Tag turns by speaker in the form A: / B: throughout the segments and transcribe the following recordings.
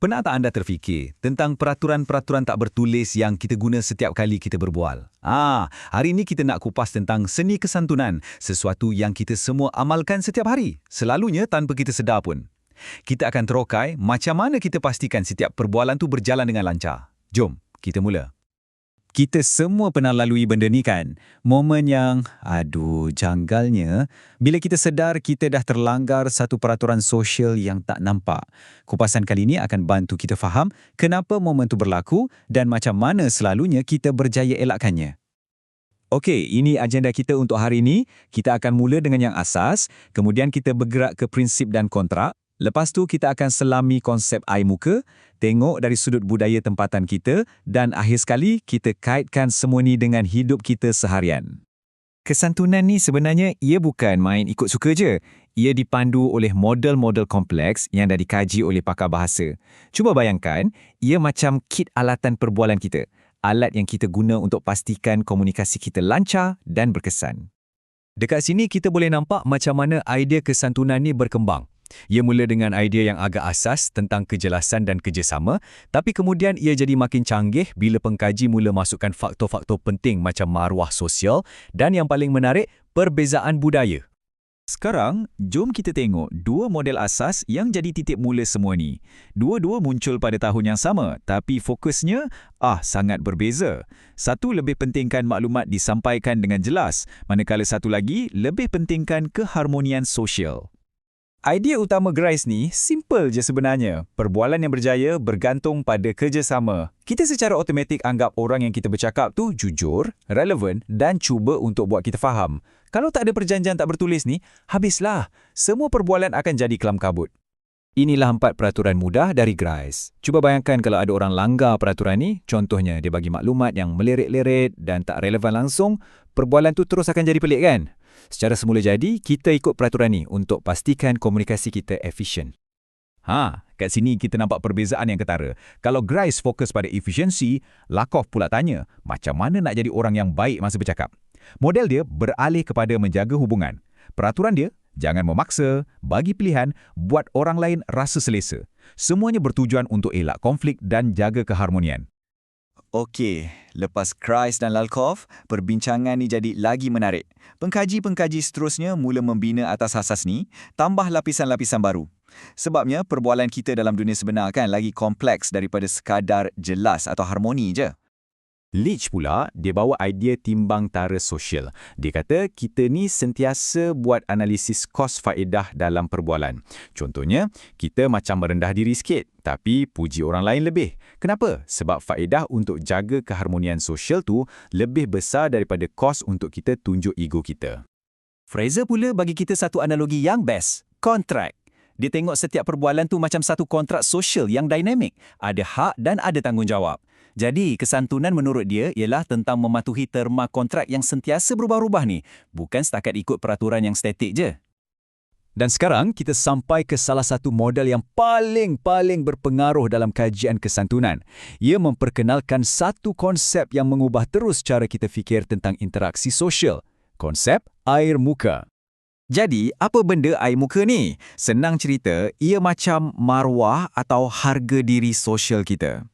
A: Pernah tak anda terfikir tentang peraturan-peraturan tak bertulis yang kita guna setiap kali kita berbual? Hari ini kita nak kupas tentang seni kesantunan, sesuatu yang kita semua amalkan setiap hari, selalunya tanpa kita sedar pun. Kita akan terokai macam mana kita pastikan setiap perbualan tu berjalan dengan lancar. Jom, kita mula. Kita semua pernah lalui benda ni kan? Momen yang, janggalnya, bila kita sedar kita dah terlanggar satu peraturan sosial yang tak nampak. Kupasan kali ini akan bantu kita faham kenapa momen tu berlaku dan macam mana selalunya kita berjaya elakkannya. Okey, ini agenda kita untuk hari ini. Kita akan mula dengan yang asas, kemudian kita bergerak ke prinsip dan kontrak. Lepas tu kita akan selami konsep air muka, tengok dari sudut budaya tempatan kita dan akhir sekali kita kaitkan semua ni dengan hidup kita seharian. Kesantunan ni sebenarnya ia bukan main ikut suka je. Ia dipandu oleh model-model kompleks yang dah dikaji oleh pakar bahasa. Cuba bayangkan, ia macam kit alatan perbualan kita. Alat yang kita guna untuk pastikan komunikasi kita lancar dan berkesan. Dekat sini kita boleh nampak macam mana idea kesantunan ni berkembang. Ia mula dengan idea yang agak asas tentang kejelasan dan kerjasama, tapi kemudian ia jadi makin canggih bila pengkaji mula masukkan faktor-faktor penting macam maruah sosial dan yang paling menarik, perbezaan budaya. Sekarang, jom kita tengok dua model asas yang jadi titik mula semua ni. Dua-dua muncul pada tahun yang sama, tapi fokusnya sangat berbeza. Satu lebih pentingkan maklumat disampaikan dengan jelas, manakala satu lagi lebih pentingkan keharmonian sosial. Idea utama Grice ni simple je sebenarnya. Perbualan yang berjaya bergantung pada kerjasama. Kita secara automatik anggap orang yang kita bercakap tu jujur, relevan dan cuba untuk buat kita faham. Kalau tak ada perjanjian tak bertulis ni, habislah. Semua perbualan akan jadi kelam kabut. Inilah 4 peraturan mudah dari Grice. Cuba bayangkan kalau ada orang langgar peraturan ni, contohnya dia bagi maklumat yang melirik-lirik dan tak relevan langsung, perbualan tu terus akan jadi pelik kan? Secara semula jadi, kita ikut peraturan ni untuk pastikan komunikasi kita efisien. Kat sini kita nampak perbezaan yang ketara. Kalau Grice fokus pada efisiensi, Lakoff pula tanya, macam mana nak jadi orang yang baik masa bercakap? Model dia beralih kepada menjaga hubungan. Peraturan dia, jangan memaksa, bagi pilihan, buat orang lain rasa selesa. Semuanya bertujuan untuk elak konflik dan jaga keharmonian. Okey, lepas Grice dan Lakoff, perbincangan ni jadi lagi menarik. Pengkaji-pengkaji seterusnya mula membina atas asas ni, tambah lapisan-lapisan baru. Sebabnya perbualan kita dalam dunia sebenar kan lagi kompleks daripada sekadar jelas atau harmoni je. Leach pula, dia bawa idea timbang tara sosial. Dia kata kita ni sentiasa buat analisis kos faedah dalam perbualan. Contohnya, kita macam merendah diri sikit, tapi puji orang lain lebih. Kenapa? Sebab faedah untuk jaga keharmonian sosial tu lebih besar daripada kos untuk kita tunjuk ego kita. Fraser pula bagi kita satu analogi yang best, kontrak. Dia tengok setiap perbualan tu macam satu kontrak sosial yang dinamik. Ada hak dan ada tanggungjawab. Jadi, kesantunan menurut dia ialah tentang mematuhi terma kontrak yang sentiasa berubah-ubah ni, bukan setakat ikut peraturan yang statik je. Dan sekarang, kita sampai ke salah satu model yang paling berpengaruh dalam kajian kesantunan. Ia memperkenalkan satu konsep yang mengubah terus cara kita fikir tentang interaksi sosial. Konsep air muka. Jadi, apa benda air muka ni? Senang cerita, ia macam maruah atau harga diri sosial kita.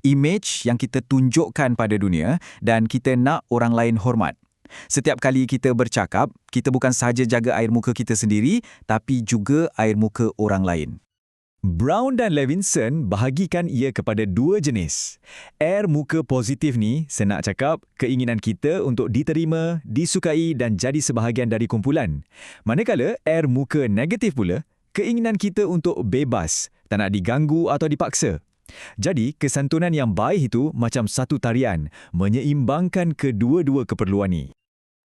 A: Image yang kita tunjukkan pada dunia dan kita nak orang lain hormat. Setiap kali kita bercakap, kita bukan sahaja jaga air muka kita sendiri, tapi juga air muka orang lain. Brown dan Levinson bahagikan ia kepada 2 jenis. Air muka positif ni, saya nak cakap, keinginan kita untuk diterima, disukai dan jadi sebahagian dari kumpulan. Manakala air muka negatif pula, keinginan kita untuk bebas, tak nak diganggu atau dipaksa. Jadi, kesantunan yang baik itu macam satu tarian, menyeimbangkan kedua-dua keperluan ni.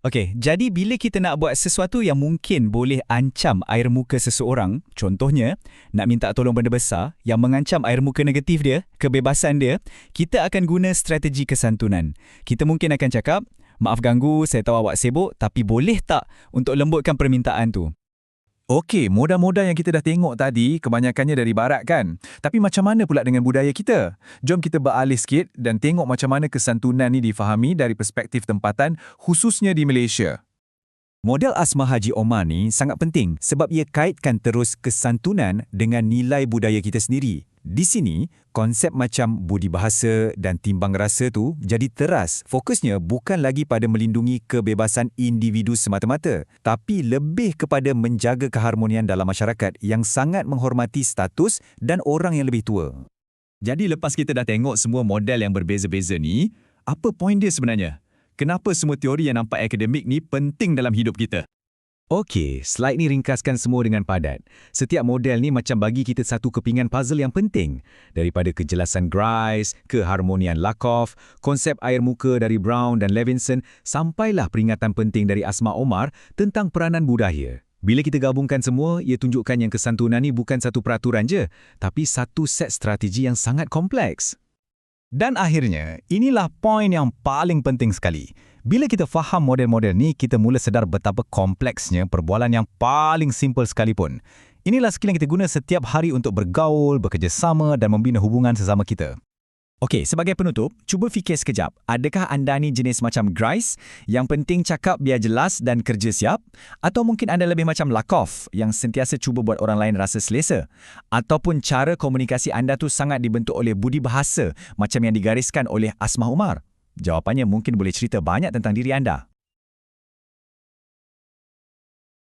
A: Okey, jadi bila kita nak buat sesuatu yang mungkin boleh ancam air muka seseorang, contohnya, nak minta tolong benda besar yang mengancam air muka negatif dia, kebebasan dia, kita akan guna strategi kesantunan. Kita mungkin akan cakap, maaf ganggu, saya tahu awak sibuk, tapi boleh tak untuk lembutkan permintaan tu? Okey, modal-modal yang kita dah tengok tadi kebanyakannya dari barat kan? Tapi macam mana pula dengan budaya kita? Jom kita beralih sikit dan tengok macam mana kesantunan ni difahami dari perspektif tempatan khususnya di Malaysia. Model Asma Haji Omar ni sangat penting sebab ia kaitkan terus kesantunan dengan nilai budaya kita sendiri.
B: Di sini, konsep macam budi bahasa dan timbang rasa tu jadi teras. Fokusnya bukan lagi pada melindungi kebebasan individu semata-mata, tapi lebih kepada menjaga keharmonian dalam masyarakat yang sangat menghormati status dan orang yang lebih tua.
C: Jadi lepas kita dah tengok semua model yang berbeza-beza ni, apa poin dia sebenarnya? Kenapa semua teori yang nampak akademik ni penting dalam hidup kita?
A: Okey, slide ni ringkaskan semua dengan padat. Setiap model ni macam bagi kita satu kepingan puzzle yang penting. Daripada kejelasan Grice, keharmonian Lakoff, konsep air muka dari Brown dan Levinson, sampailah peringatan penting dari Asma Omar tentang peranan budaya. Bila kita gabungkan semua, ia tunjukkan yang kesantunan ni bukan satu peraturan je, tapi satu set strategi yang sangat kompleks. Dan akhirnya, inilah poin yang paling penting sekali. Bila kita faham model-model ni, kita mula sedar betapa kompleksnya perbualan yang paling simple sekalipun. Inilah skill yang kita guna setiap hari untuk bergaul, bekerjasama dan membina hubungan sesama kita.
B: Okey, sebagai penutup, cuba fikir sekejap. Adakah anda ni jenis macam Grice, yang penting cakap biar jelas dan kerja siap? Atau mungkin anda lebih macam Lakoff, yang sentiasa cuba buat orang lain rasa selesa? Ataupun cara komunikasi anda tu sangat dibentuk oleh budi bahasa, macam yang digariskan oleh Asma Omar? Jawapannya mungkin boleh cerita banyak tentang diri anda.